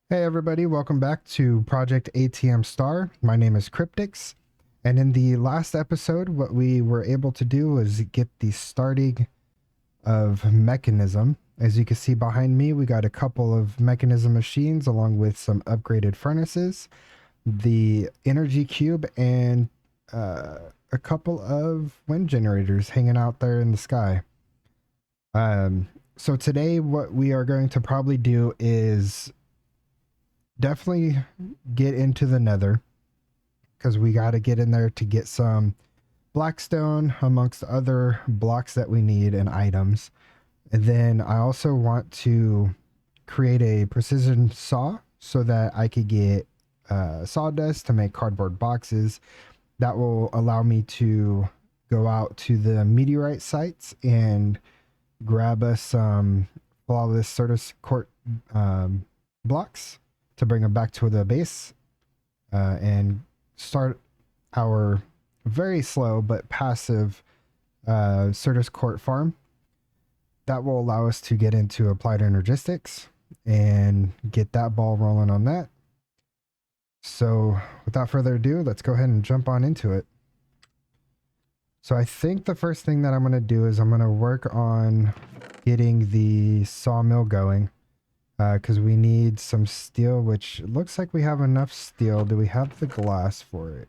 Hey everybody, welcome back to Project ATM Star. My name is KryptxPlayz, and in the last episode, what we were able to do was get the starting of mechanism. As you can see behind me, we got a couple of mechanism machines along with some upgraded furnaces, the energy cube, and a couple of wind generators hanging out there in the sky. So today what we are going to probably do is definitely get into the Nether, because we got to get in there to get some blackstone amongst other blocks that we need and items. And then I also want to create a precision saw so that I could get sawdust to make cardboard boxes. That will allow me to go out to the meteorite sites and grab us some flawless Certus Quartz blocks to bring them back to the base and start our very slow but passive Certus Quartz farm. That will allow us to get into Applied Energistics and get that ball rolling on that. So without further ado, let's go ahead and jump on into it. So I think the first thing that I'm going to do is I'm going to work on getting the sawmill going, because we need some steel, which looks like we have enough steel. Do we have the glass for it?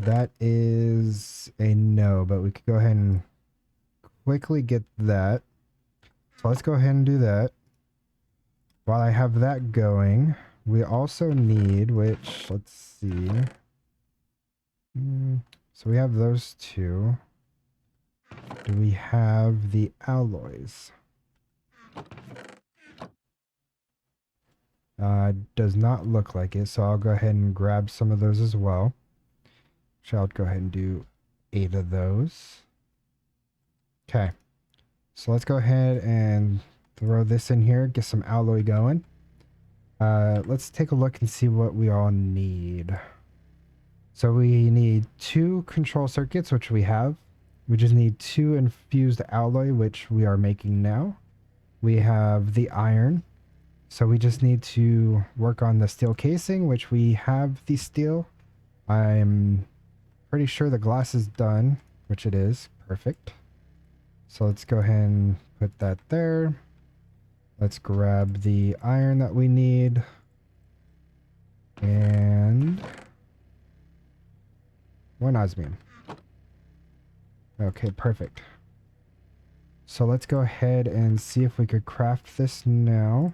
That is a no, but we could go ahead and quickly get that. So let's go ahead and do that. While I have that going, we also need, which, let's see. So we have those two. Do we have the alloys? Does not look like it, so I'll go ahead and grab some of those as well. So I'll go ahead and do 8 of those. Okay, so let's go ahead and throw this in here, get some alloy going. Let's take a look and see what we all need. So we need 2 control circuits, which we have. We just need 2 infused alloy, which we are making now. We have the iron. So we just need to work on the steel casing, which we have the steel. I'm pretty sure the glass is done, which it is. Perfect. So let's go ahead and put that there. Let's grab the iron that we need. And one osmium. Okay, perfect. So let's go ahead and see if we could craft this now.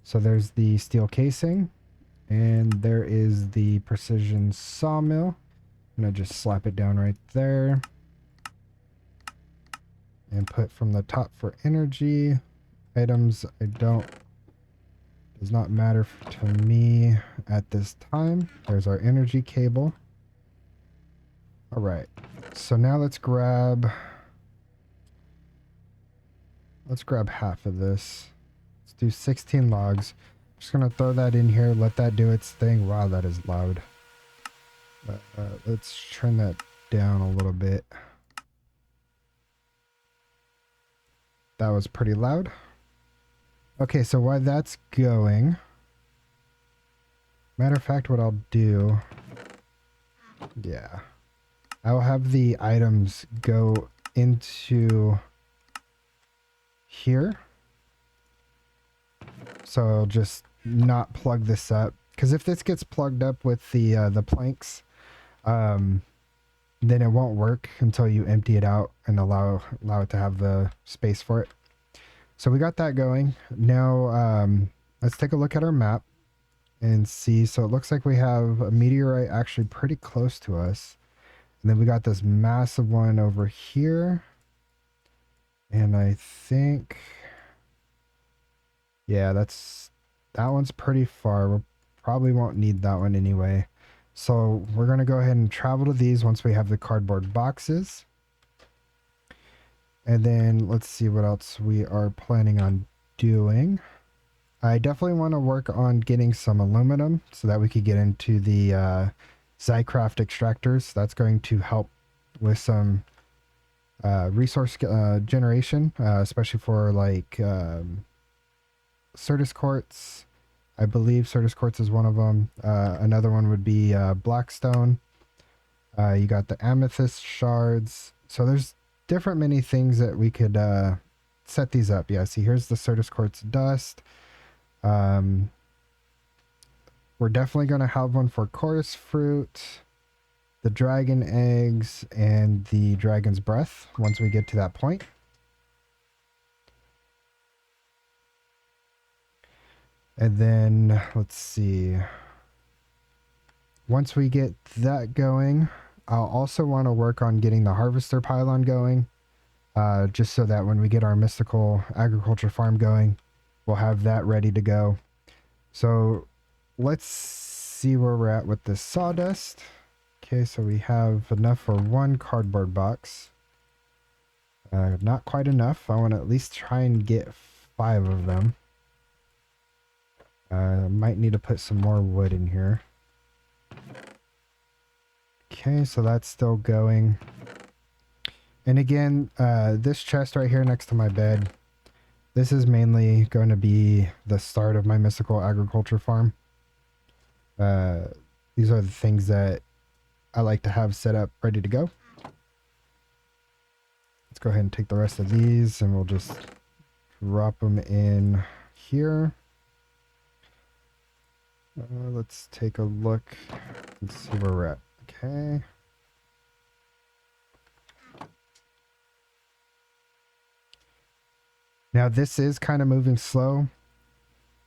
So there's the steel casing, and there is the precision sawmill. I'm gonna just slap it down right there. And put from the top for energy. Items does not matter to me at this time. There's our energy cable. Alright, so now let's grab half of this. Let's do 16 logs. Just gonna throw that in here, let that do its thing. Wow, that is loud. Let's turn that down a little bit. That was pretty loud. Okay, so while that's going, matter of fact, what I'll do, yeah, I'll have the items go into here. So I'll just not plug this up, because if this gets plugged up with the planks, then it won't work until you empty it out and allow it to have the space for it. So we got that going. Now let's take a look at our map and see. So it looks like we have a meteorite actually pretty close to us, and then we got this massive one over here, and I think, yeah, that one's pretty far. We probably won't need that one anyway. So we're going to go ahead and travel to these once we have the cardboard boxes. And then let's see what else we are planning on doing. I definitely want to work on getting some aluminum so that we could get into the Zycraft extractors. That's going to help with some resource generation, especially for like Certus Quartz. I believe Certus Quartz is one of them. Another one would be Blackstone. You got the amethyst shards. So there's different many things that we could set these up. Yeah, see, here's the Certus Quartz dust. We're definitely going to have one for chorus fruit, the dragon eggs, and the dragon's breath once we get to that point. And then, let's see. Once we get that going, I'll also want to work on getting the harvester pylon going. Just so that when we get our mystical agriculture farm going, we'll have that ready to go. So let's see where we're at with this sawdust. Okay, so we have enough for one cardboard box. Not quite enough. I want to at least try and get 5 of them. Might need to put some more wood in here. Okay, so that's still going. And again, this chest right here next to my bed, this is mainly going to be the start of my mystical agriculture farm. These are the things that I like to have set up ready to go. Let's go ahead and take the rest of these and we'll just drop them in here. Let's take a look and see where we're at. Okay. Now this is kind of moving slow,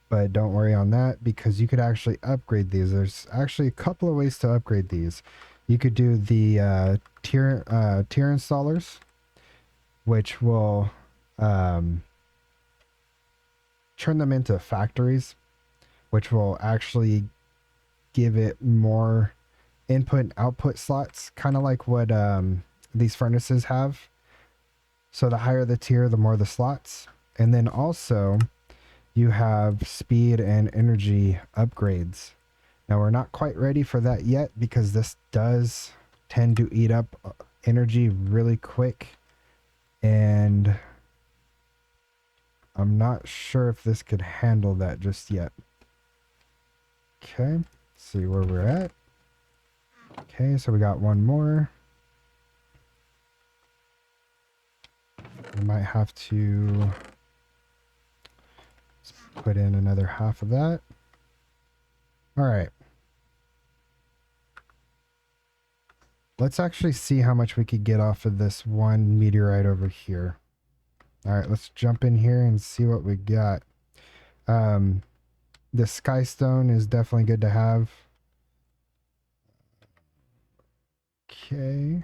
but don't worry on that because you could actually upgrade these. There's actually a couple of ways to upgrade these. You could do the tier installers, which will turn them into factories, which will actually give it more input and output slots, kind of like what these furnaces have. So the higher the tier, the more the slots. And then also you have speed and energy upgrades. Now we're not quite ready for that yet because this does tend to eat up energy really quick. And I'm not sure if this could handle that just yet. Okay, let's see where we're at. Okay, so we got one more. We might have to put in another half of that. All right. Let's actually see how much we could get off of this one meteorite over here. All right, let's jump in here and see what we got. The sky stone is definitely good to have. Okay.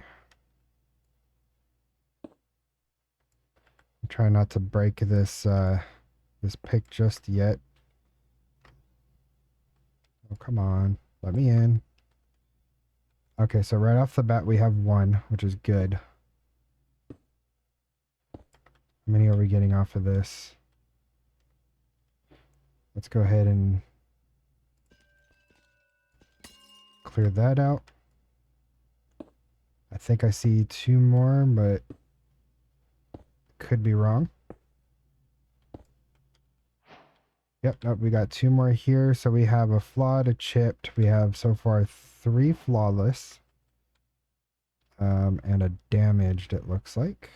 Try not to break this this pick just yet. Oh, come on. Let me in. Okay, so right off the bat we have 1, which is good. How many are we getting off of this? Let's go ahead and clear that out. I think I see 2 more, but could be wrong. Yep, nope, we got 2 more here. So we have a flawed, a chipped. We have so far 3 flawless. And a damaged, it looks like.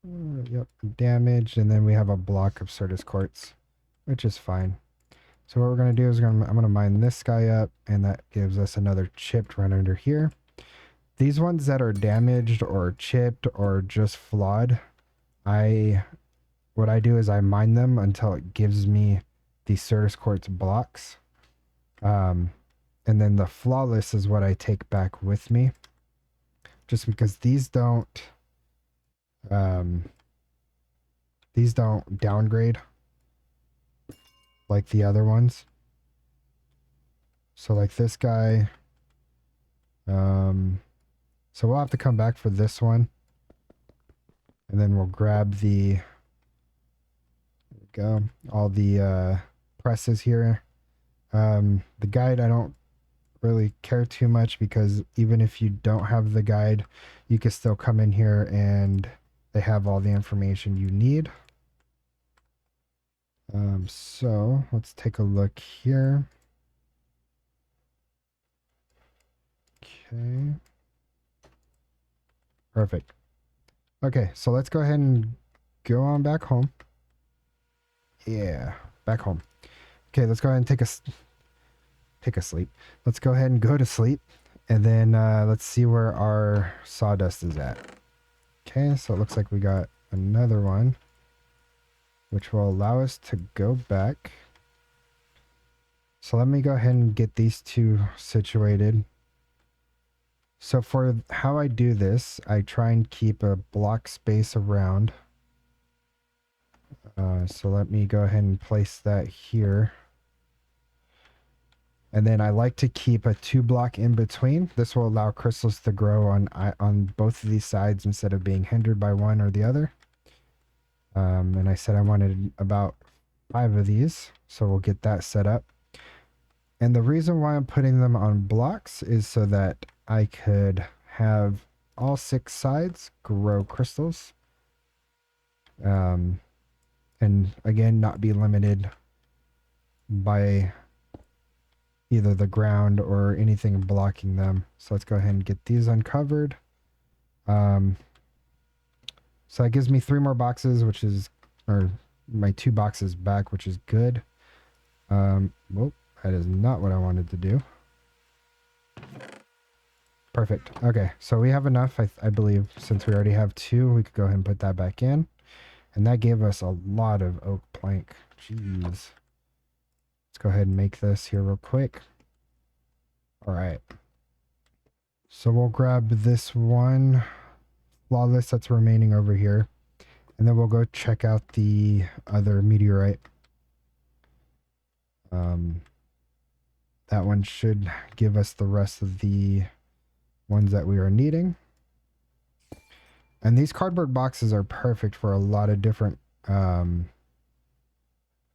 Yep, damaged. And then we have a block of Certus Quartz, which is fine. So what we're going to do is I'm going to mine this guy up, and that gives us another chipped right under here. These ones that are damaged or chipped or just flawed, what I do is I mine them until it gives me the Certus Quartz blocks. And then the flawless is what I take back with me. Just because these don't downgrade like the other ones. So like this guy, so we'll have to come back for this one, and then we'll grab the, there we go, all the presses here. The guide I don't really care too much because even if you don't have the guide, you can still come in here and they have all the information you need. So let's take a look here. Okay. Perfect. Okay, so let's go ahead and go on back home. Yeah, back home. Okay, let's go ahead and take a sleep. Let's go ahead and go to sleep, and then let's see where our sawdust is at. Okay, so it looks like we got another one, which will allow us to go back. So let me go ahead and get these two situated. So for how I do this, I try and keep a block space around. So let me go ahead and place that here. And then I like to keep a 2-block in between. This will allow crystals to grow on both of these sides instead of being hindered by one or the other. And I said I wanted about 5 of these, so we'll get that set up. And the reason why I'm putting them on blocks is so that I could have all 6 sides grow crystals. And again, not be limited by either the ground or anything blocking them. So let's go ahead and get these uncovered. So that gives me 3 more boxes, which is, or my 2 boxes back, which is good. Well, that is not what I wanted to do. Perfect. Okay, so we have enough, I believe. Since we already have 2, we could go ahead and put that back in. And that gave us a lot of oak plank. Jeez. Let's go ahead and make this here real quick. All right. So we'll grab this one flawless that's remaining over here. And then we'll go check out the other meteorite. That one should give us the rest of the ones that we are needing. And these cardboard boxes are perfect for a lot of different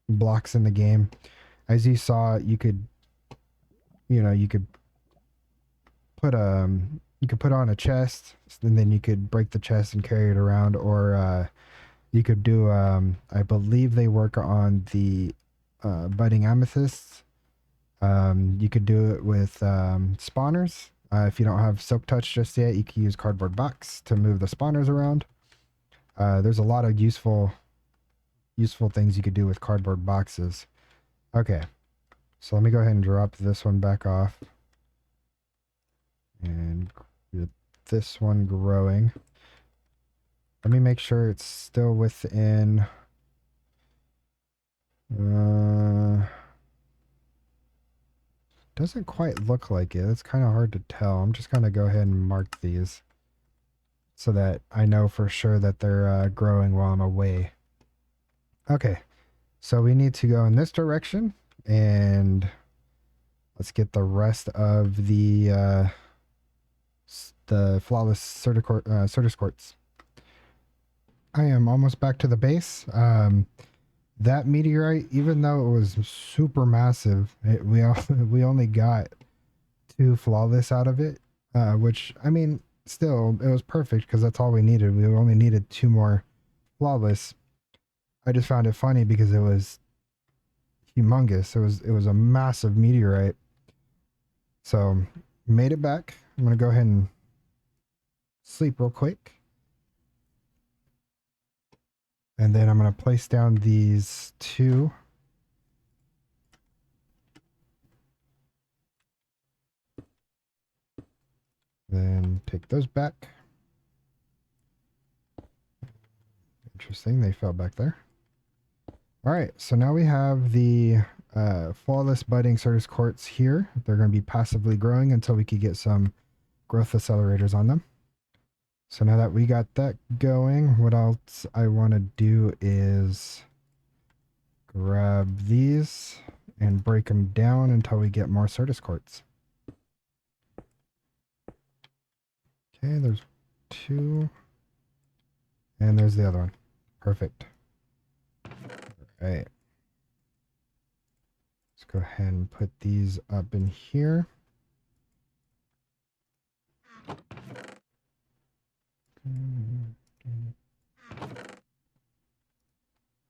blocks in the game. As you saw, you could put on a chest, and then you could break the chest and carry it around, or you could do I believe they work on the budding amethysts. You could do it with spawners. If you don't have silk touch just yet, you can use cardboard box to move the spawners around. There's a lot of useful things you could do with cardboard boxes. Okay, so let me go ahead and drop this one back off and get this one growing. Let me make sure it's still within doesn't quite look like it. It's kind of hard to tell. I'm just gonna go ahead and mark these so that I know for sure that they're growing while I'm away. Okay, so we need to go in this direction, and let's get the rest of the flawless Certus Quartz. I am almost back to the base. That meteorite, even though it was super massive, we only got 2 flawless out of it, which, I mean, still, it was perfect because that's all we needed. We only needed 2 more flawless. I just found it funny because it was humongous. It was a massive meteorite. So, made it back. I'm going to go ahead and sleep real quick. And then I'm going to place down these 2. Then take those back. Interesting, they fell back there. All right, so now we have the flawless budding Certus Quartz here. They're going to be passively growing until we could get some growth accelerators on them. So now that we got that going, what else I want to do is grab these and break them down until we get more Certus Quartz. Okay, there's 2. And there's the other one. Perfect. All right. Let's go ahead and put these up in here.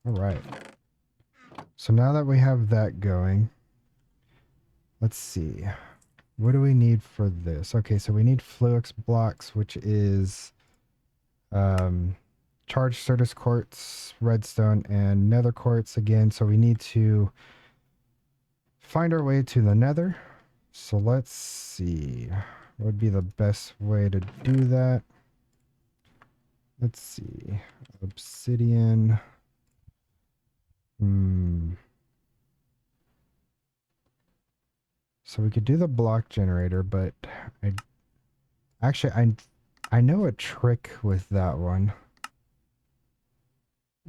All right. So now that we have that going, let's see. What do we need for this? Okay, so we need Fluix blocks, which is charged Certus Quartz, redstone, and Nether Quartz again. So we need to find our way to the Nether. So let's see. What would be the best way to do that? Let's see. Obsidian. So we could do the block generator, but I know a trick with that one.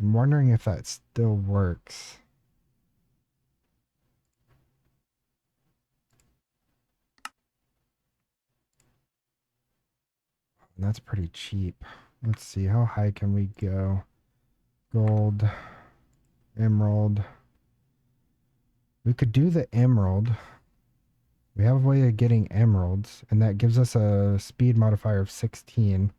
I'm wondering if that still works. And that's pretty cheap. Let's see, how high can we go? Gold, emerald. We could do the emerald. We have a way of getting emeralds, and that gives us a speed modifier of 16.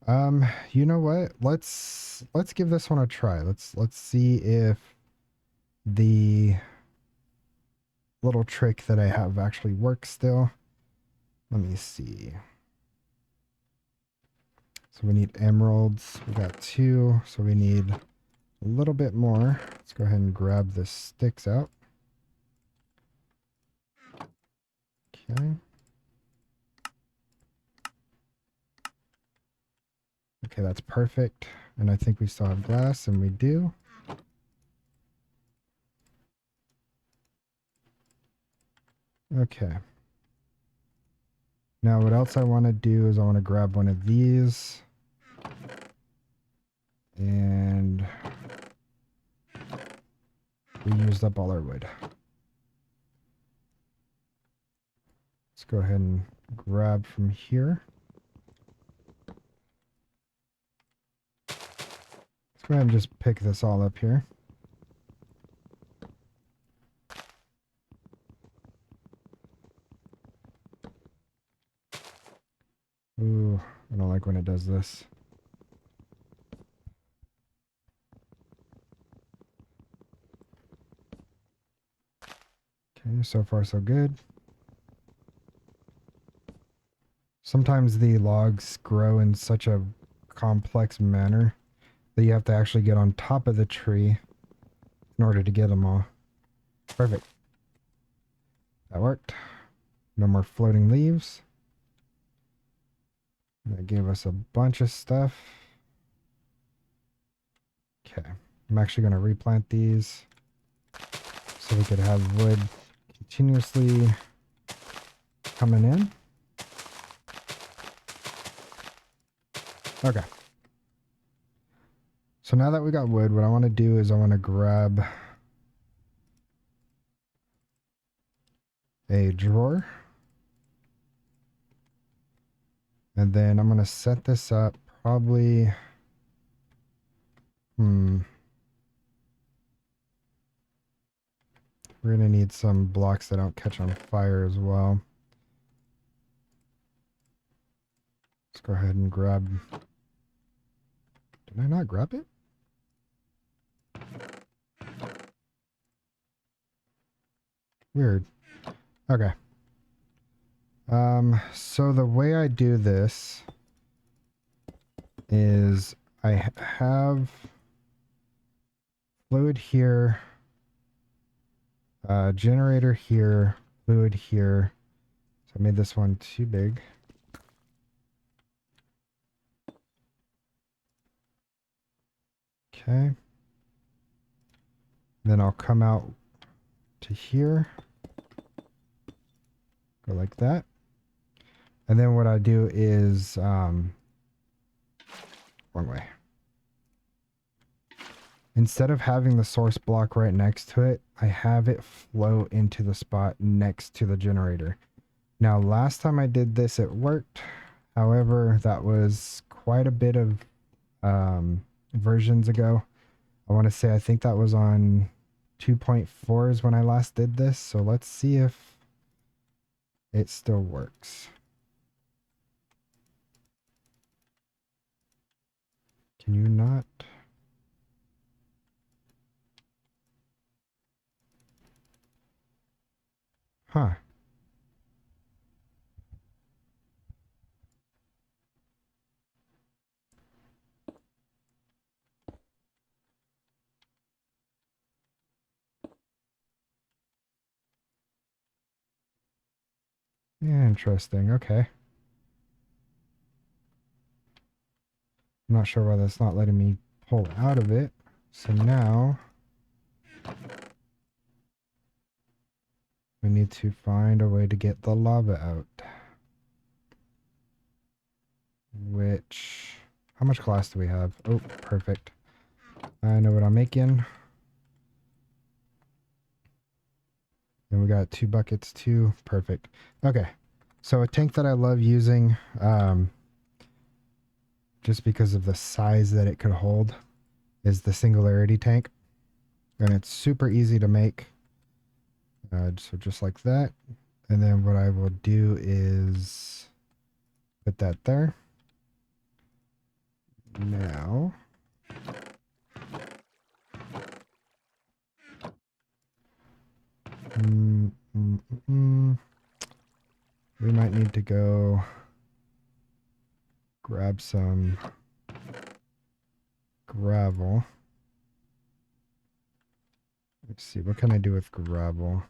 You know what? Let's give this one a try. Let's see if the little trick that I have actually works still. Let me see. So we need emeralds. We got 2, so we need a little bit more. Let's go ahead and grab the sticks out. Okay. Okay, that's perfect. And I think we still have glass, and we do. Okay. Now what else I want to do is I want to grab one of these. And we used up all our wood. Let's go ahead and grab from here. Let's go ahead and just pick this all up here. Ooh, I don't like when it does this. Okay, so far so good. Sometimes the logs grow in such a complex manner that you have to actually get on top of the tree in order to get them all. Perfect. That worked. No more floating leaves. That gave us a bunch of stuff. Okay. I'm actually going to replant these so we could have wood continuously coming in. Okay. So now that we got wood, what I want to do is I want to grab a drawer. And then I'm going to set this up probably... We're going to need some blocks that don't catch on fire as well. Let's go ahead and grab... Did I not grab it? Weird. Okay. So the way I do this is I have fluid here, generator here, fluid here. So I made this one too big. Okay. Then I'll come out to here. Go like that. And then what I do is, wrong way. Instead of having the source block right next to it, I have it flow into the spot next to the generator. Now, last time I did this, it worked. However, that was quite a bit of versions ago. I want to say, I think that was on 2.4 is when I last did this. So let's see if it still works. Can you not? Huh. Interesting. Okay. I'm not sure why that's not letting me pull out of it. So now we need to find a way to get the lava out. Which, how much glass do we have? Oh, perfect. I know what I'm making. And we got 2 buckets too. Perfect. Okay. So a tank that I love using, just because of the size that it could hold, is the singularity tank. And it's super easy to make. So just like that. And then what I will do is put that there. Now, we might need to go grab some gravel. Let's see, what can I do with gravel?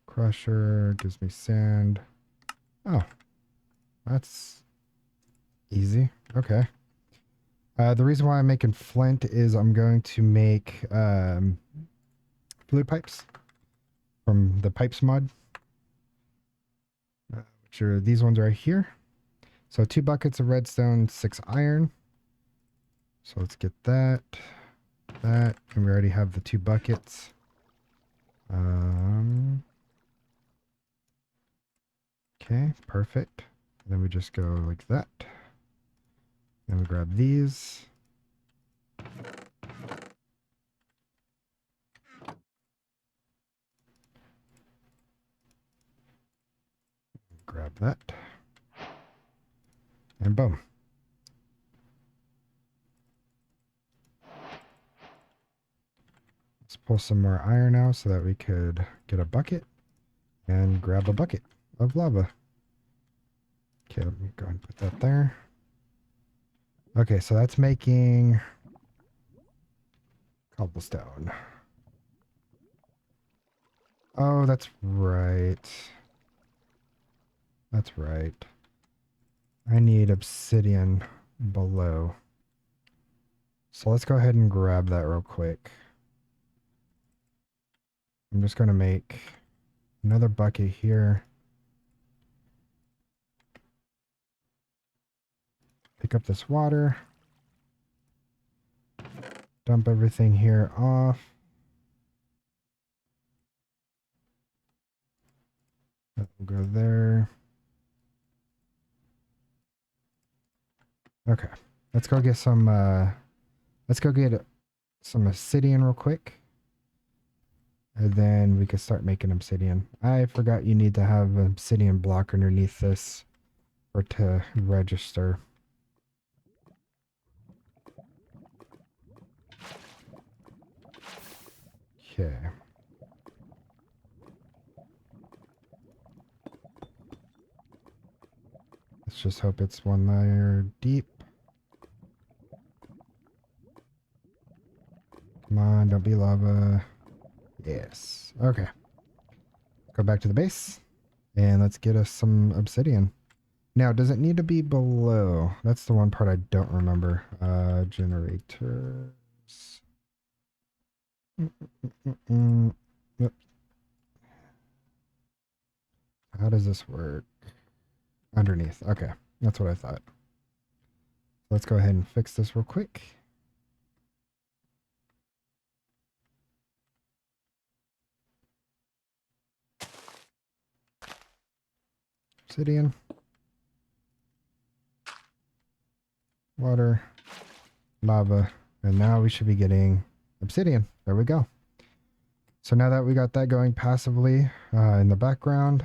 Crusher gives me sand. Oh, that's easy. Okay. The reason why I'm making flint is I'm going to make fluid pipes from the pipes mod, which are these ones right here. So 2 buckets of redstone, 6 iron. So let's get that, and we already have the 2 buckets. Okay, perfect. And then we just go like that. And we grab these. Grab that. And boom. Let's pull some more iron out so that we could get a bucket and grab a bucket of lava. Okay, let me go ahead and put that there. Okay, so that's making cobblestone. Oh, that's right. That's right. I need obsidian below. So let's go ahead and grab that real quick. I'm just going to make another bucket here. Pick up this water. Dump everything here off. That will go there. Okay. Let's go get some obsidian real quick. And then we can start making obsidian. I forgot you need to have an obsidian block underneath this for it to register. Okay. Let's just hope it's 1 layer deep. Come on, don't be lava. Yes. Okay. Go back to the base. And let's get us some obsidian. Now, does it need to be below? That's the one part I don't remember. Generators. Yep. How does this work? Underneath. Okay. That's what I thought. Let's go ahead and fix this real quick. Obsidian. Water. Lava. And now we should be getting obsidian. There we go. So now that we got that going passively in the background,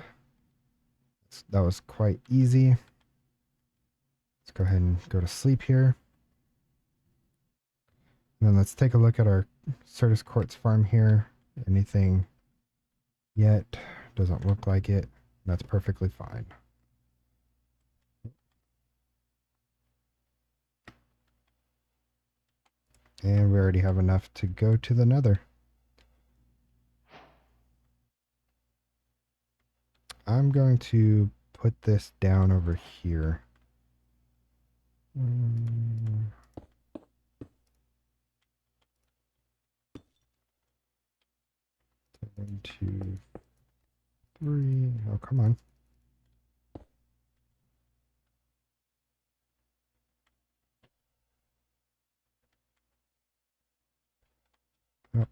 that was quite easy. Let's go ahead and go to sleep here. And then let's take a look at our Certus Quartz farm here. anything yet. Doesn't look like it. That's perfectly fine. And we already have enough to go to the Nether. I'm going to put this down over here. 1, 2, 3. Oh, come on. Oh,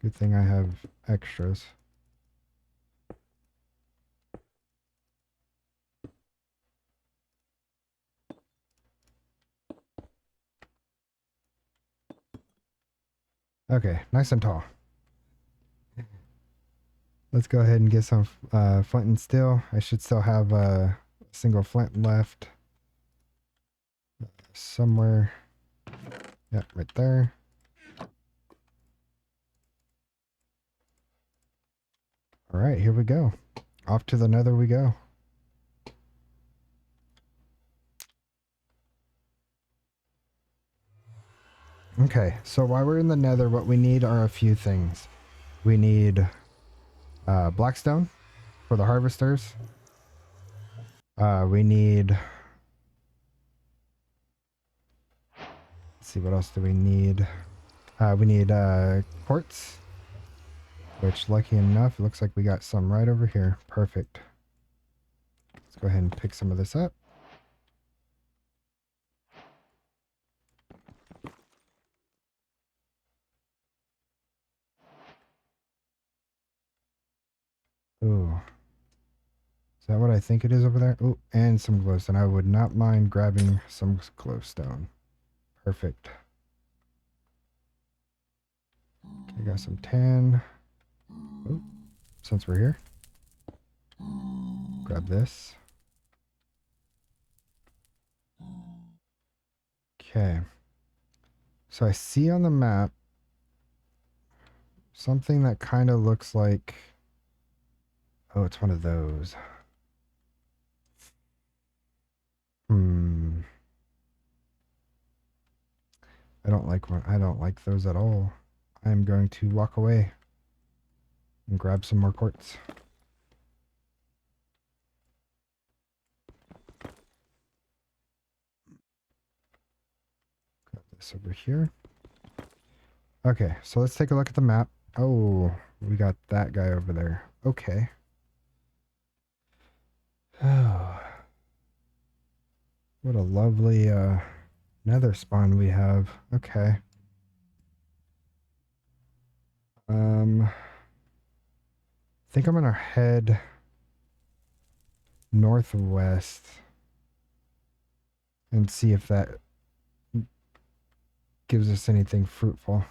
good thing I have extras. Okay, nice and tall. Let's go ahead and get some flint and steel. I should still have a single flint left. Somewhere. Yep, right there. Alright, here we go. Off to the Nether we go. Okay, so while we're in the Nether, what we need are a few things. We need blackstone for the harvesters. We need... Let's see, what else do we need? We need quartz, which lucky enough, it looks like we got some right over here. Perfect. Let's go ahead and pick some of this up. Ooh. Is that what I think it is over there? Oh, and some glowstone. I would not mind grabbing some glowstone. Perfect. Okay, got some tan. Oh, since we're here, grab this. Okay. So I see on the map something that kind of looks like... Oh, it's one of those. Hmm. I don't like those at all. I'm going to walk away and grab some more quartz. Grab this over here. Okay, so let's take a look at the map. Oh, we got that guy over there. Okay. Oh, what a lovely nether spawn we have. Okay. I think I'm gonna head northwest and see if that gives us anything fruitful.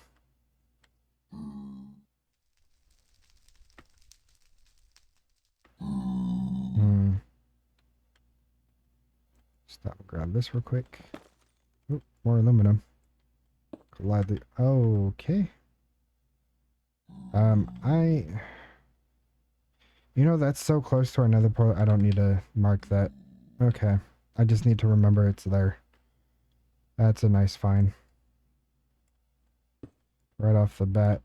Stop and grab this real quick. Oop, more aluminum. Gladly. Oh, okay. You know, that's so close to our nether portal, I don't need to mark that. Okay. I just need to remember it's there. That's a nice find. Right off the bat.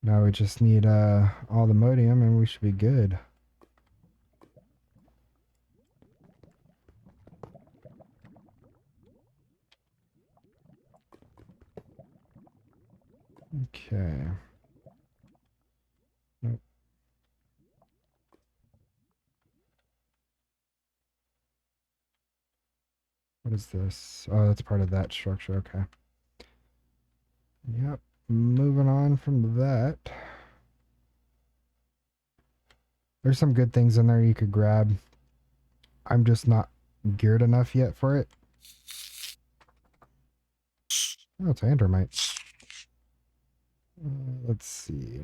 Now we just need all the modium and we should be good. Okay. Nope. What is this? Oh, that's part of that structure. Okay. Yep. Moving on from that. There's some good things in there you could grab. I'm just not geared enough yet for it. Oh, it's andromite. Let's see.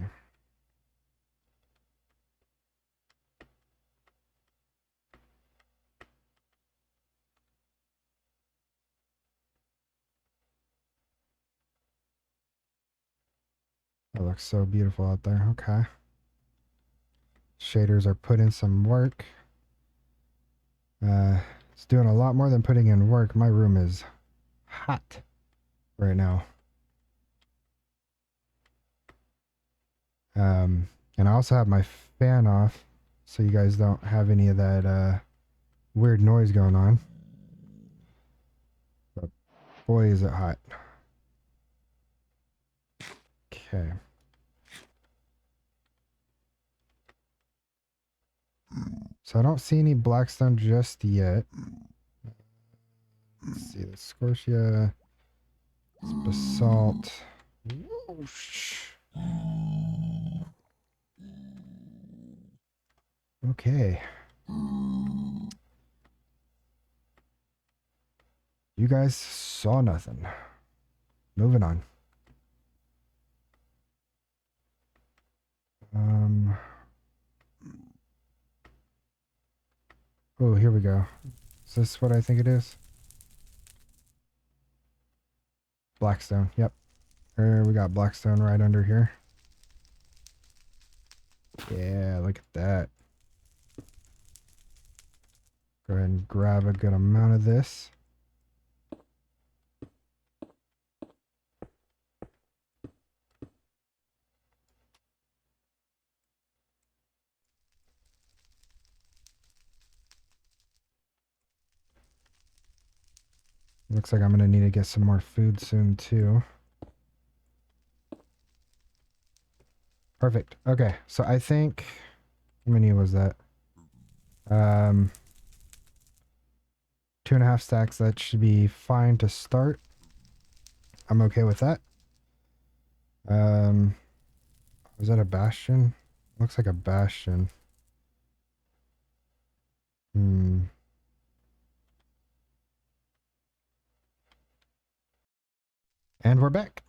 That looks so beautiful out there. Okay. Shaders are putting some work. It's doing a lot more than putting in work. My room is hot right now. And I also have my fan off so you guys don't have any of that weird noise going on. But boy, is it hot. Okay. So I don't see any blackstone just yet. Let's see, the scortia, basalt. Whoosh. Okay. You guys saw nothing. Moving on. Oh, here we go. Is this what I think it is? Blackstone. Yep. We got blackstone right under here. Yeah, look at that. Go ahead and grab a good amount of this. Looks like I'm going to need to get some more food soon too. Perfect. Okay, so I think... How many was that? 2.5 stacks. That should be fine to start. I'm okay with that. Was that a bastion? Looks like a bastion. And we're back.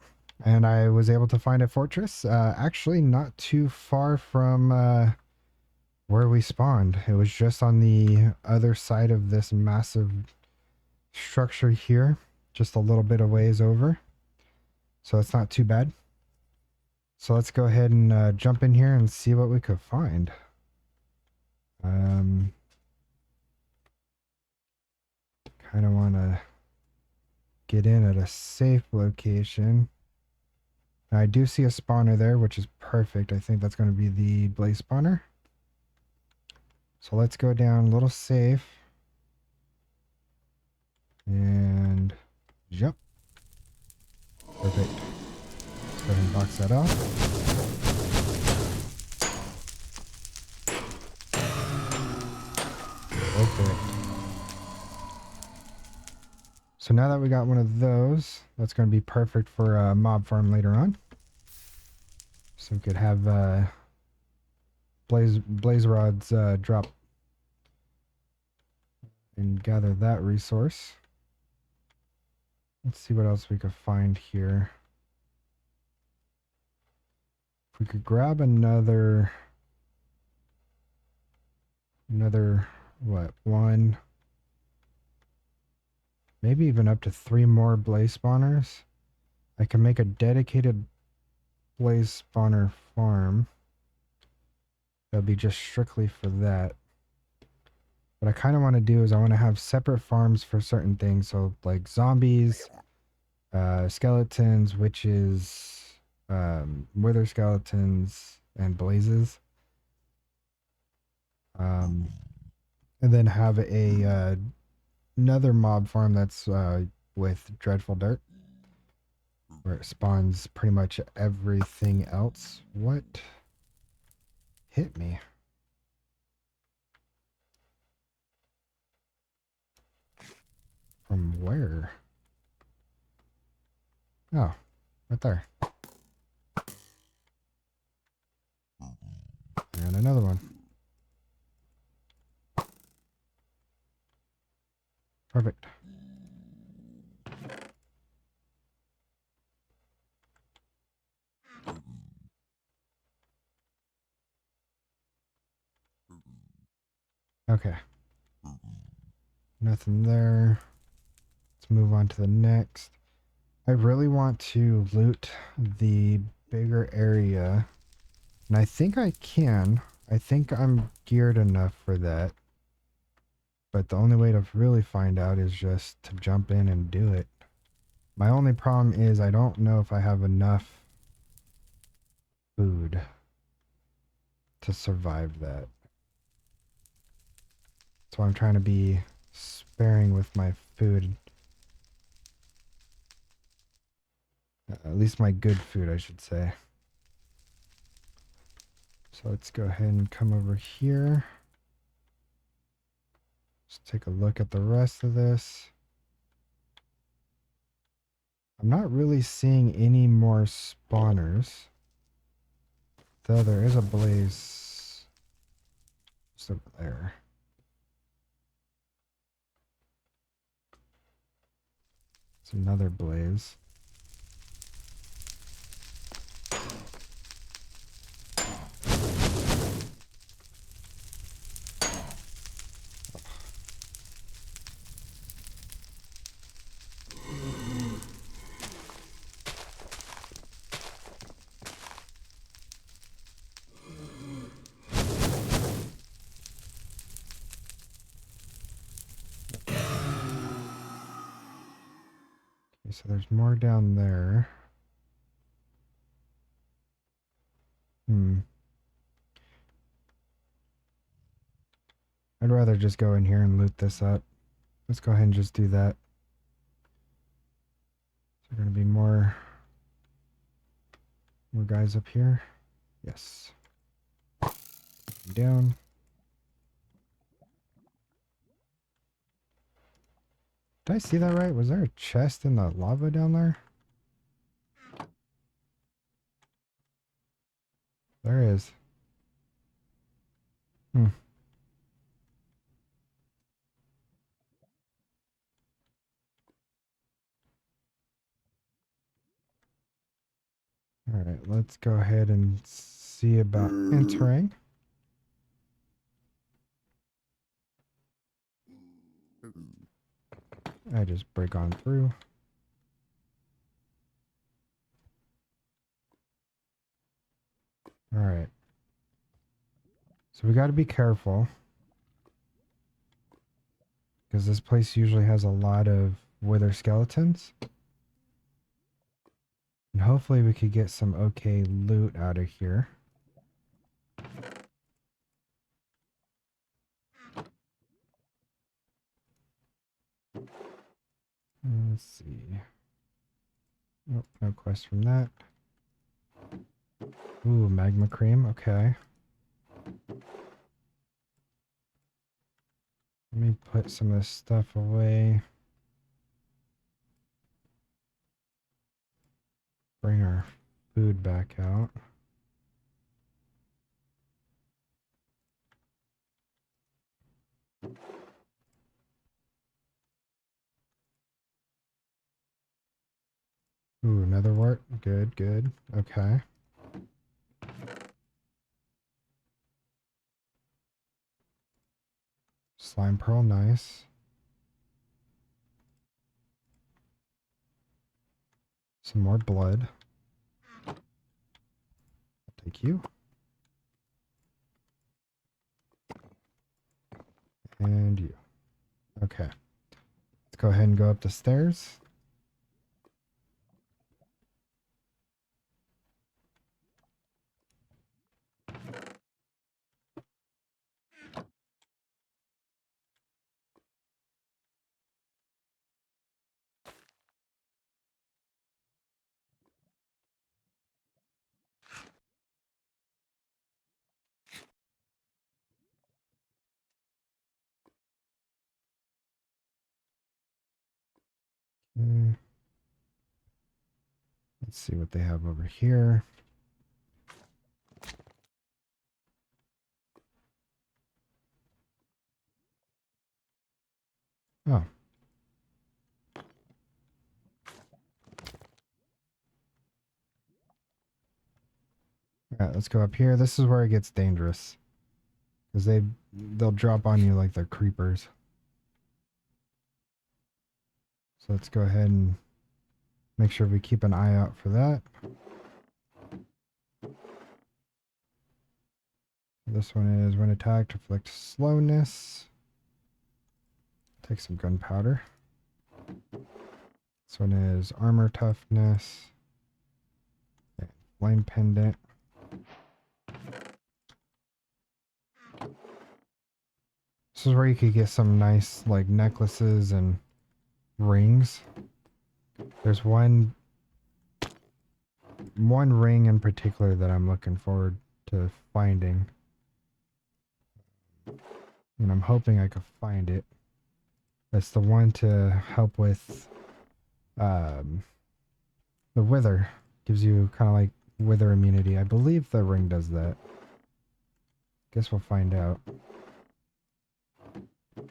And I was able to find a fortress. Actually, not too far from where we spawned. It was just on the other side of this massive structure here. Just a little bit of ways over. So it's not too bad. So let's go ahead and jump in here and see what we could find. Kind of want to get in at a safe location. Now, I do see a spawner there, which is perfect. I think that's going to be the blaze spawner. So let's go down a little safe. And jump. Perfect. Let's go ahead and box that off. Perfect. So now that we got one of those, that's going to be perfect for a mob farm later on. So we could have blaze rods drop and gather that resource. Let's see what else we could find here. If we could grab another what, one, maybe even up to 3 more blaze spawners. I can make a dedicated blaze spawner farm. That'll be just strictly for that. What I kind of want to do is I want to have separate farms for certain things. So like zombies, skeletons, witches, wither skeletons, and blazes. And then have a another mob farm that's with dreadful dirt, where it spawns pretty much everything else. What hit me? From where? Oh, right there. And another one. Perfect. Okay. Nothing there. Let's move on to the next. I really want to loot the bigger area. And I think I can. I think I'm geared enough for that. But the only way to really find out is just to jump in and do it. My only problem is I don't know if I have enough food to survive that. So I'm trying to be sparing with my food. At least my good food, I should say. So let's go ahead and come over here. Let's take a look at the rest of this. I'm not really seeing any more spawners. Though there is a blaze just over there. It's another blaze. So there's more down there. I'd rather just go in here and loot this up. Let's go ahead and just do that. Is there going to be more guys up here? Yes. Down. Did I see that right? Was there a chest in the lava down there? There is. Alright, let's go ahead and see about entering. I just break on through. Alright. So we got to be careful. Because this place usually has a lot of wither skeletons. And hopefully we could get some okay loot out of here. Let's see. Nope, no quest from that. Ooh, magma cream, okay. Let me put some of this stuff away. Bring our food back out. Ooh, another wart. Good, good. Okay. Slime pearl, nice. Some more blood. I'll take you. And you. Okay. Let's go ahead and go up the stairs. Okay. Let's see what they have over here. Oh. Alright, let's go up here. This is where it gets dangerous. Because they'll drop on you like they're creepers. So let's go ahead and make sure we keep an eye out for that. This one is when attacked, reflect slowness. Take some gunpowder. This one is armor toughness. Okay, flame pendant. This is where you could get some nice like necklaces and rings. There's one ring in particular that I'm looking forward to finding. And I'm hoping I could find it. It's the one to help with the wither. Gives you kind of like wither immunity. I believe the ring does that. Guess we'll find out. I'm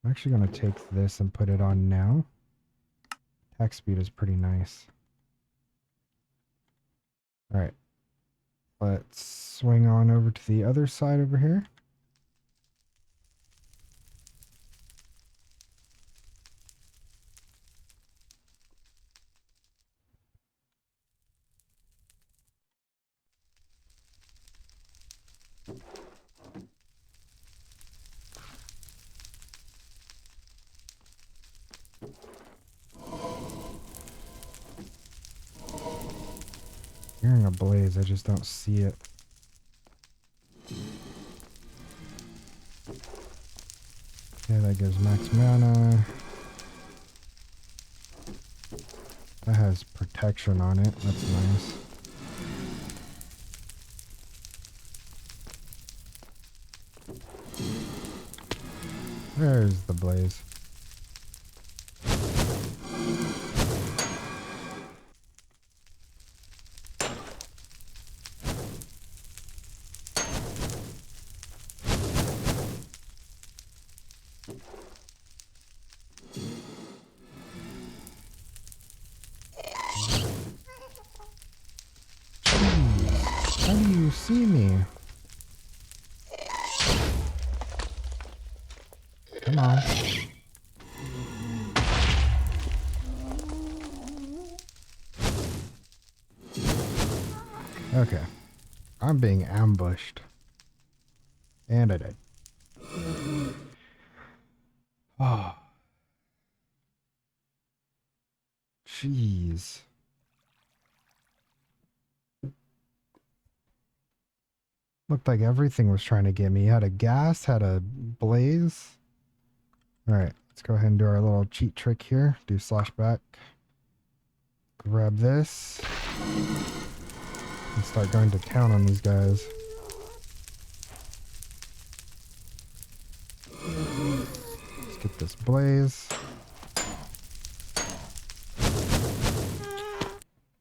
actually going to take this and put it on now. Attack speed is pretty nice. Alright. Let's swing on over to the other side over here. Hearing a blaze, I just don't see it. Okay, that gives max mana. That has protection on it. That's nice. There's the blaze. How do you see me? Come on. Okay. I'm being ambushed. And I died. Oh. Jeez. Looked like everything was trying to get me. Had a gas, had a blaze. Alright, let's go ahead and do our little cheat trick here. Do slash back. Grab this. And start going to town on these guys. Let's get this blaze.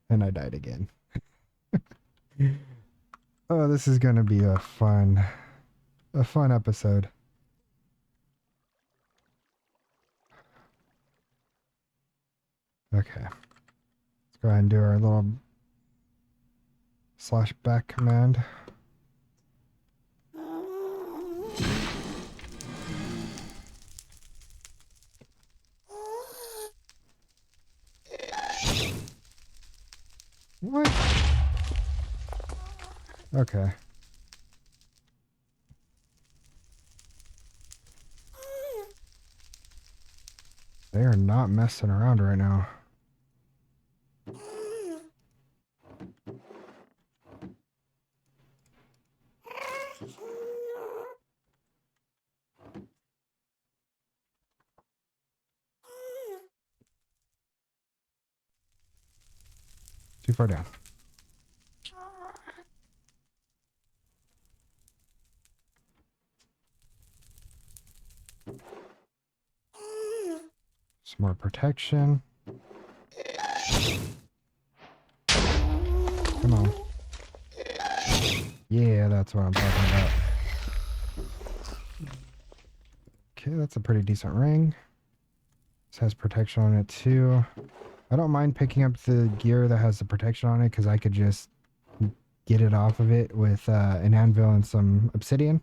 And I died again. Oh, this is gonna be a fun episode. Okay. Let's go ahead and do our little slash back command. What? Okay. They are not messing around right now. Too far down. Some more protection. Come on. Yeah, that's what I'm talking about. Okay, that's a pretty decent ring. This has protection on it too. I don't mind picking up the gear that has the protection on it because I could just get it off of it with an anvil and some obsidian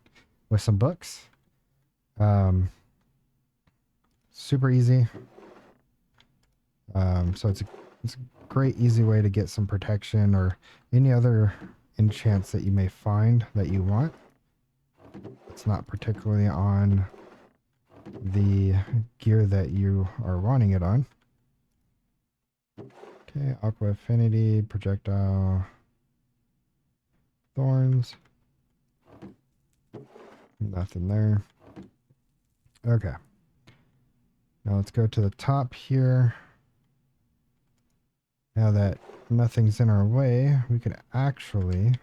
with some books. Super easy. So it's a great easy way to get some protection or any other enchants that you may find that you want. It's not particularly on the gear that you are wanting it on. Okay, Aqua Affinity, Projectile, Thorns. Nothing there. Okay. Now let's go to the top here. Now that nothing's in our way, we can actually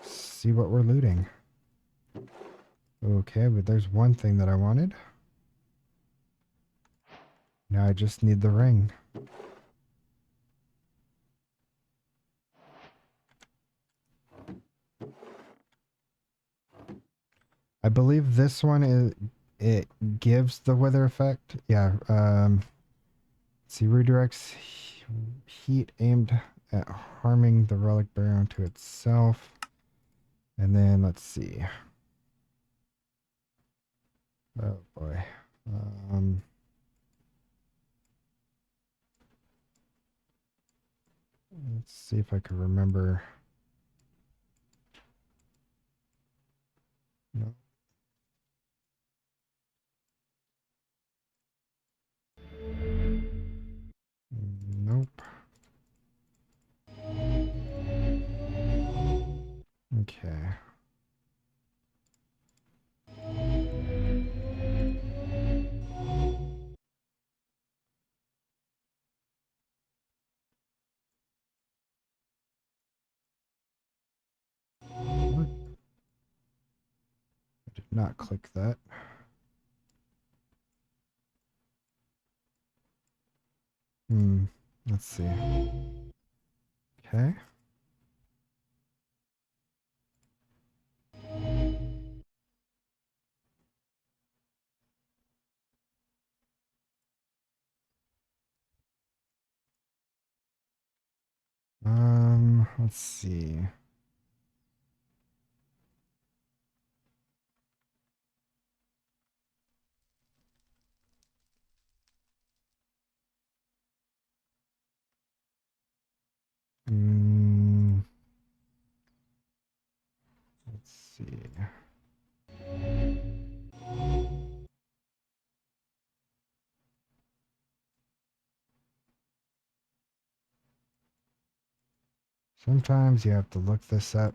see what we're looting. Okay, but there's one thing that I wanted. Now I just need the ring. I believe this one it gives the weather effect. Yeah, see, redirects heat aimed at harming the relic bearer onto itself. And then let's see. Oh boy. Let's see if I can remember. No. Nope. Okay. What? I did not click that. Let's see. Okay. Let's see. Let's see. Sometimes you have to look this up.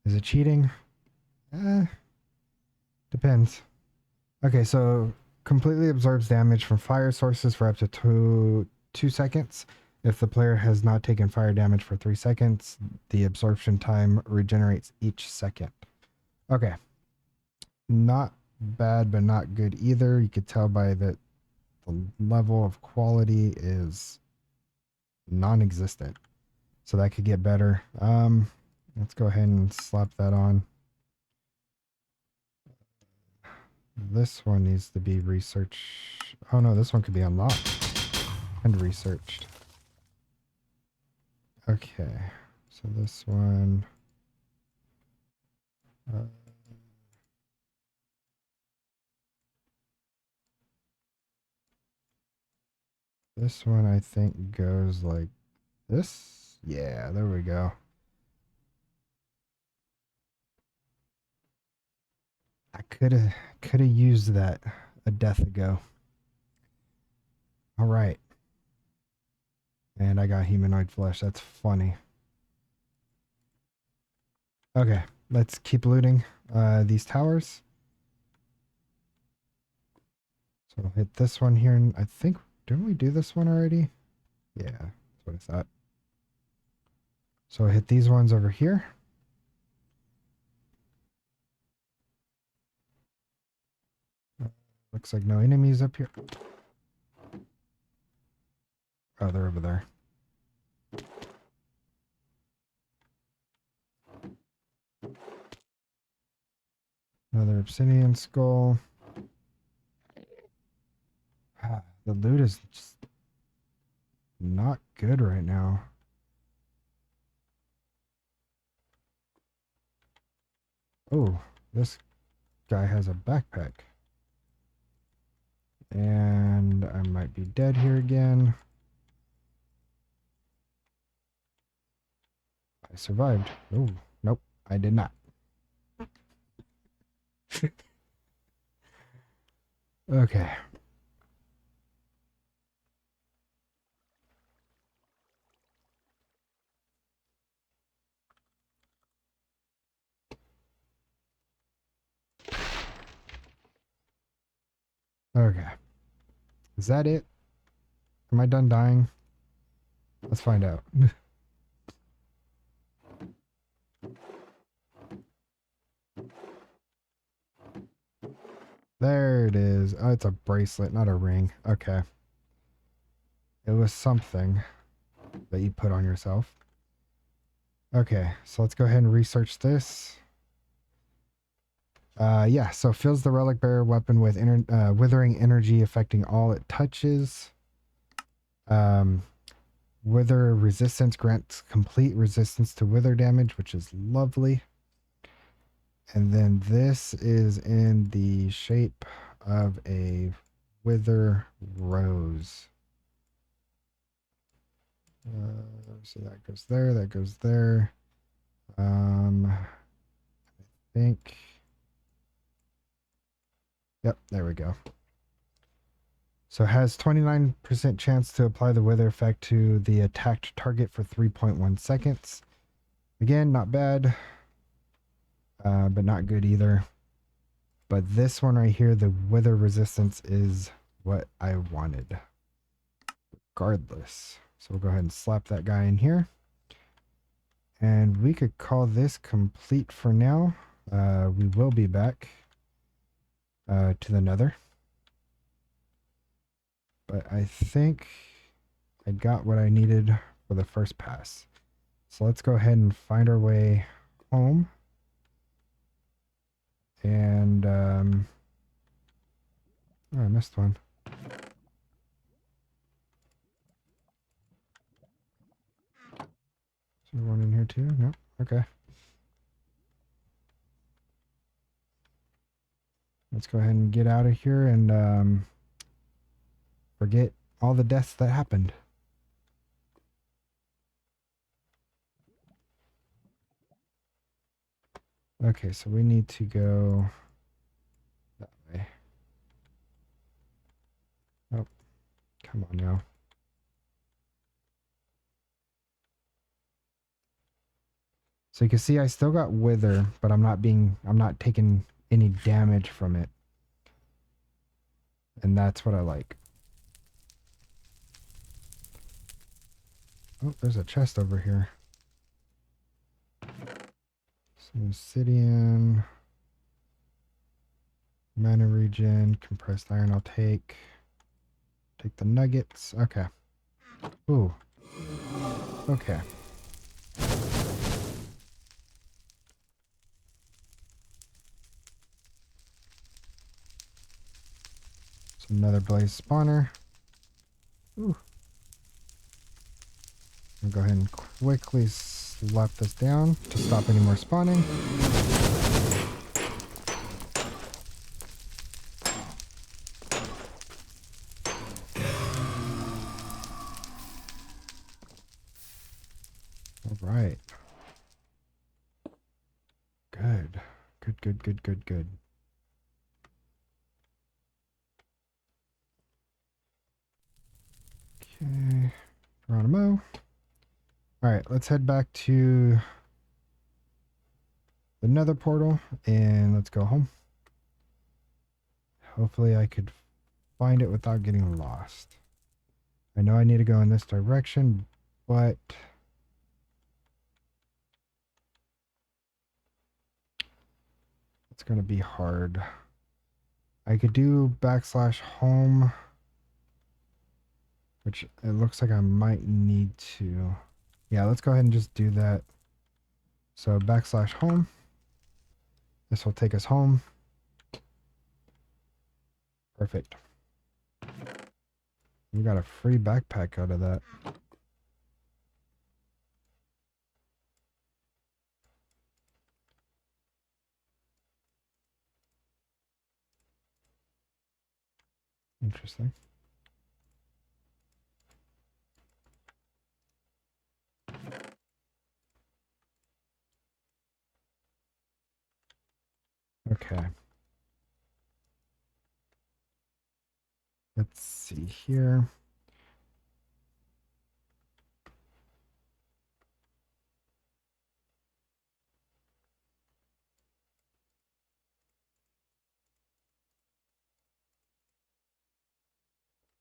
Is it cheating? Depends. Okay, so completely absorbs damage from fire sources for up to 2 seconds. If the player has not taken fire damage for 3 seconds, the absorption time regenerates each second. Okay. Not bad, but not good either. You could tell by that the level of quality is non-existent. So that could get better. Let's go ahead and slap that on. This one needs to be researched. Oh no, this one could be unlocked and researched. Okay, so this one. This one I think goes like this. Yeah, there we go. I could have used that a death ago. All right. And I got humanoid flesh. That's funny. Okay, let's keep looting these towers. So we'll hit this one here. And I think, didn't we do this one already? Yeah, that's what I thought. So I'll hit these ones over here. Looks like no enemies up here. Oh, they're over there. Another obsidian skull. The loot is just not good right now. Oh, this guy has a backpack. And I might be dead here again. I survived. Oh, nope, I did not. Okay. Okay. Is that it? Am I done dying? Let's find out. There it is. Oh, it's a bracelet, not a ring. Okay. It was something that you put on yourself. Okay, so let's go ahead and research this. Yeah, so fills the relic bearer weapon with withering energy affecting all it touches. Wither resistance grants complete resistance to wither damage, which is lovely. And then this is in the shape of a wither rose. So that goes there, that goes there. I think. Yep, there we go. So it has 29% chance to apply the wither effect to the attacked target for 3.1 seconds. Again, not bad, but not good either. But this one right here, the wither resistance is what I wanted. Regardless. So we'll go ahead and slap that guy in here. And we could call this complete for now. We will be back to the Nether. But I think I got what I needed for the first pass. So let's go ahead and find our way home. And, oh, I missed one. Is there one in here too? No? Okay. Let's go ahead and get out of here and forget all the deaths that happened. Okay, so we need to go that way. Oh, come on now. So you can see I still got wither, but I'm not taking any damage from it. And that's what I like. Oh, there's a chest over here. Some obsidian. Mana regen, compressed iron I'll take. Take the nuggets. Okay. Ooh. Okay. So another blaze spawner. Ooh. I'll go ahead and quickly slap this down to stop any more spawning. All right. Good. Good, good, good, good, good. Okay. Geronimo. All right, let's head back to the Nether portal and let's go home. Hopefully I could find it without getting lost. I know I need to go in this direction, but it's going to be hard. I could do /home, which it looks like I might need to. Yeah, let's go ahead and just do that. So /home. This will take us home. Perfect. We got a free backpack out of that. Interesting. Okay. Let's see here.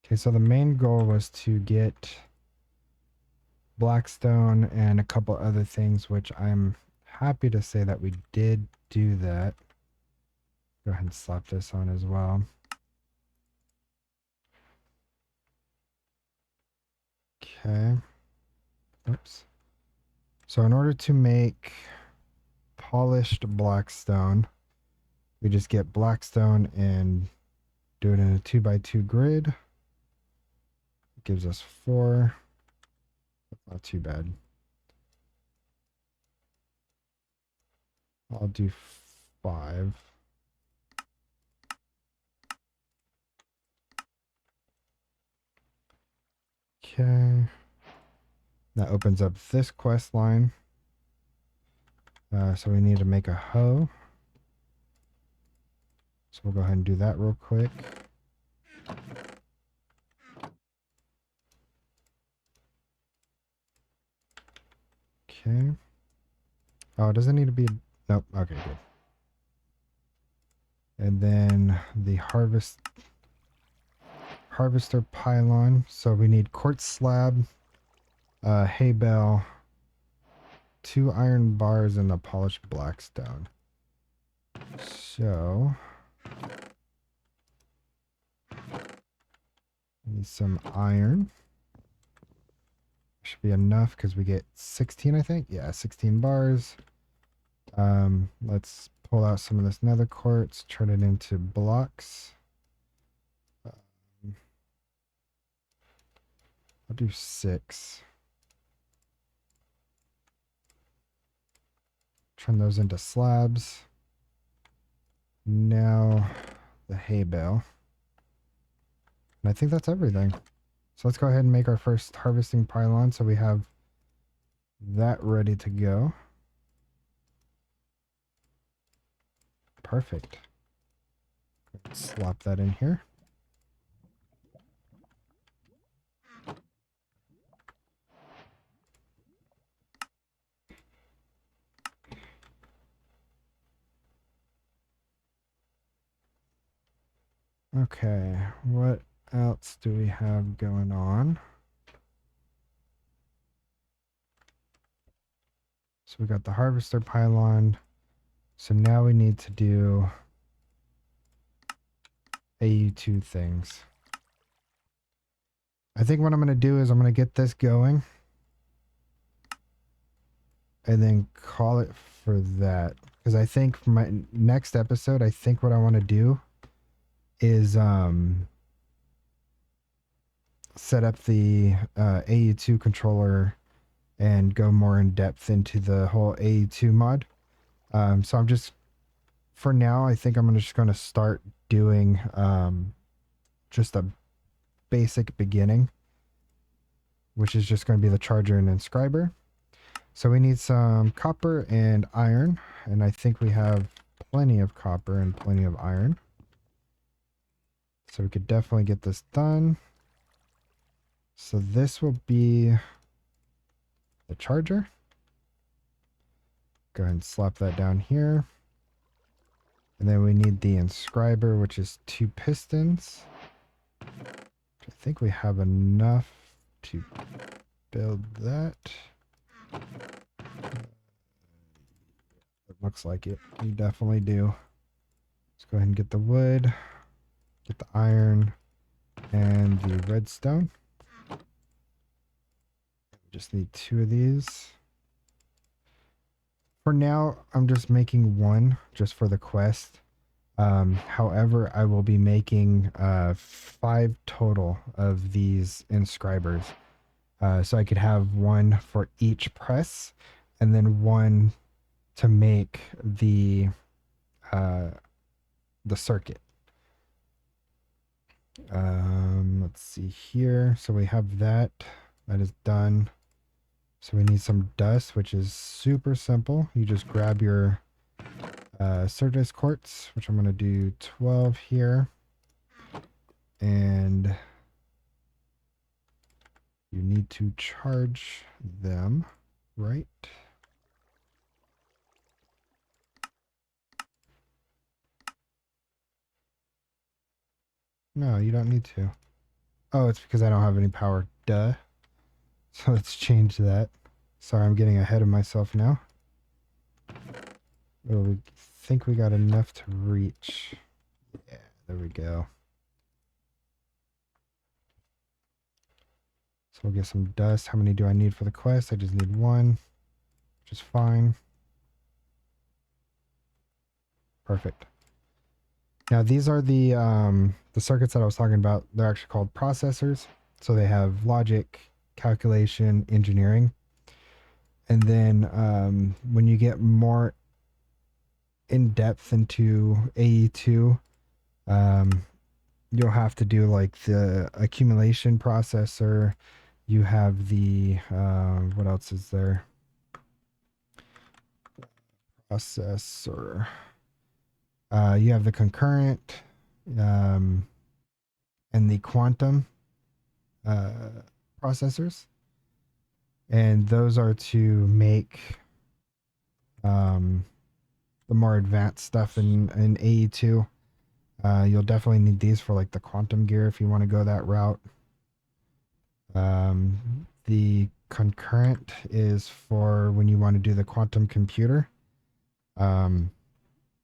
Okay, so the main goal was to get Blackstone and a couple other things, which I'm happy to say that we did do that. Go ahead and slap this on as well. Okay. Oops. So in order to make polished Blackstone, we just get Blackstone and do it in a 2x2 grid. It gives us 4. Not too bad. I'll do 5. Okay. That opens up this quest line. So we need to make a hoe. So we'll go ahead and do that real quick. Okay. Oh, does it need to be? Nope. Okay, good. And then the harvester pylon. So we need quartz slab, hay bale, 2 iron bars, and the polished blackstone. So need some iron. Should be enough because we get 16, I think. Yeah, 16 bars. Let's pull out some of this nether quartz, turn it into blocks. I'll do 6. Turn those into slabs. Now the hay bale. And I think that's everything. So let's go ahead and make our first harvesting pylon so we have that ready to go. Perfect. Slap that in here. Okay, what else do we have going on? So we got the harvester pylon. So now we need to do AE2 things. I think what I'm going to do is I'm going to get this going and then call it for that. Because I think for my next episode, I think what I want to do is set up the AE2 controller and go more in depth into the whole AE2 mod. So I'm just, for now, I think I'm just going to start doing just a basic beginning, which is just going to be the charger and inscriber. So we need some copper and iron, and I think we have plenty of copper and plenty of iron. So we could definitely get this done. So this will be the charger. Go ahead and slap that down here. And then we need the inscriber, which is 2 pistons. I think we have enough to build that. It looks like it. We definitely do. Let's go ahead and get the wood, get the iron, and the redstone. Just need 2 of these. For now, I'm just making 1 just for the quest. However, I will be making 5 total of these inscribers. So I could have 1 for each press, and then 1 to make the circuit. Let's see here. So we have that. That is done. So we need some dust, which is super simple. You just grab your Certus Quartz, which I'm going to do 12 here. And you need to charge them, right? No, you don't need to. Oh, it's because I don't have any power. Duh. So let's change that. Sorry, I'm getting ahead of myself now. Oh, we think we got enough to reach. Yeah, there we go. So we'll get some dust. How many do I need for the quest? I just need one, which is fine. Perfect. Now these are the circuits that I was talking about. They're actually called processors. So they have logic, calculation, engineering. And then when you get more in depth into AE2, you'll have to do like the accumulation processor. You have the what else is there? Processor. You have the concurrent and the quantum processors, and those are to make the more advanced stuff in AE2. You'll definitely need these for like the quantum gear if you want to go that route. The concurrent is for when you want to do the quantum computer,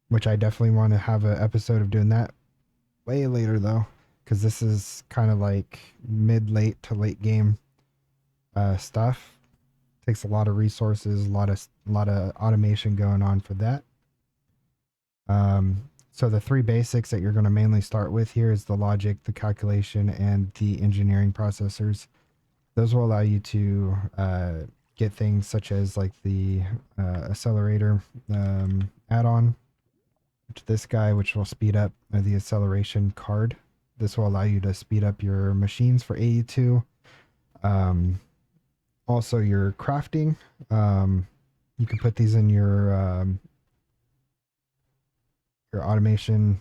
which I definitely want to have an episode of doing that way later though, because this is kind of like late to late game stuff. Takes a lot of resources, a lot of automation going on for that. So the three basics that you're going to mainly start with here is the logic, the calculation, and the engineering processors. Those will allow you to get things such as like the accelerator add-on, which this guy, which will speed up the acceleration card. This will allow you to speed up your machines for AE2. Also your crafting. You can put these in your automation.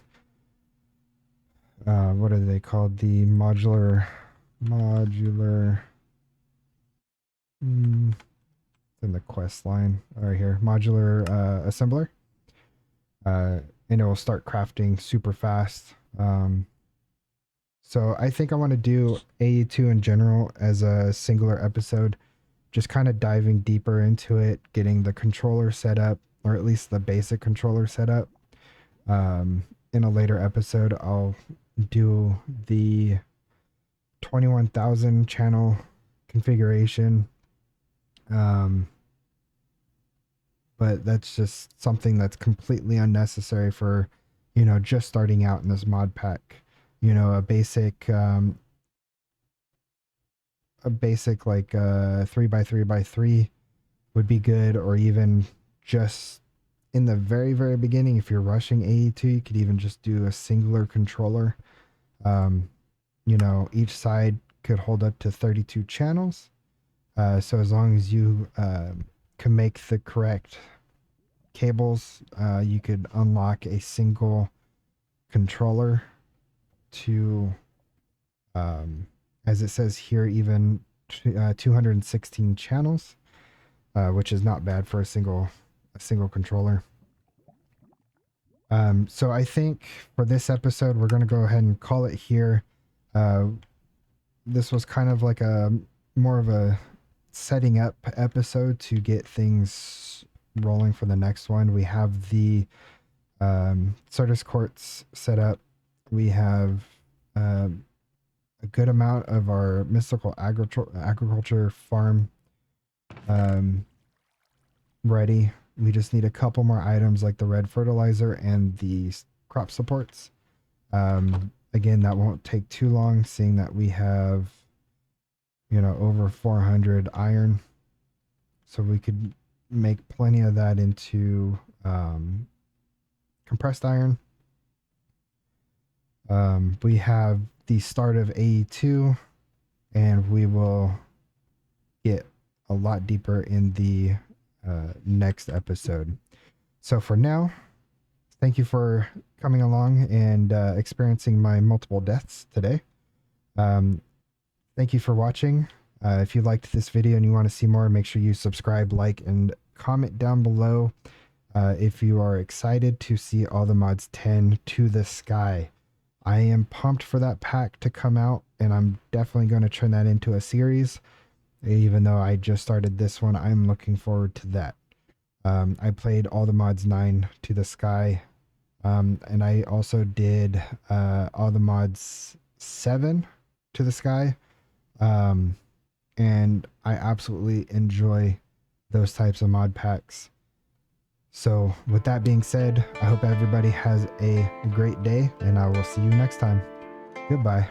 What are they called? The modular. In the quest line right here, modular assembler. And it will start crafting super fast. So I think I want to do AE2 in general as a singular episode, just kind of diving deeper into it, getting the controller set up, or at least the basic controller set up. In a later episode, I'll do the 21,000 channel configuration. But that's just something that's completely unnecessary for, just starting out in this mod pack. A basic like 3x3x3 would be good, or even just in the very, very beginning, if you're rushing AE2, you could even just do a singular controller. Each side could hold up to 32 channels. So as long as you can make the correct cables, you could unlock a single controller to, as it says here, even 216 channels, which is not bad for a single controller. So I think for this episode, we're going to go ahead and call it here. This was kind of like more of a setting up episode to get things rolling for the next one. We have the Certus Quartz set up. We have a good amount of our mystical agriculture farm ready. We just need a couple more items like the red fertilizer and the crop supports. Again, that won't take too long, seeing that we have over 400 iron, so we could make plenty of that into compressed iron. We have the start of AE2, and we will get a lot deeper in the next episode. So for now, thank you for coming along and experiencing my multiple deaths today. Thank you for watching. If you liked this video and you want to see more, make sure you subscribe, like, and comment down below if you are excited to see all the mods 10 to the sky. I am pumped for that pack to come out, and I'm definitely going to turn that into a series. Even though I just started this one, I'm looking forward to that. I played all the mods 9 to the sky, and I also did all the mods 7 to the sky, and I absolutely enjoy those types of mod packs. So with that being said, I hope everybody has a great day, and I will see you next time. Goodbye.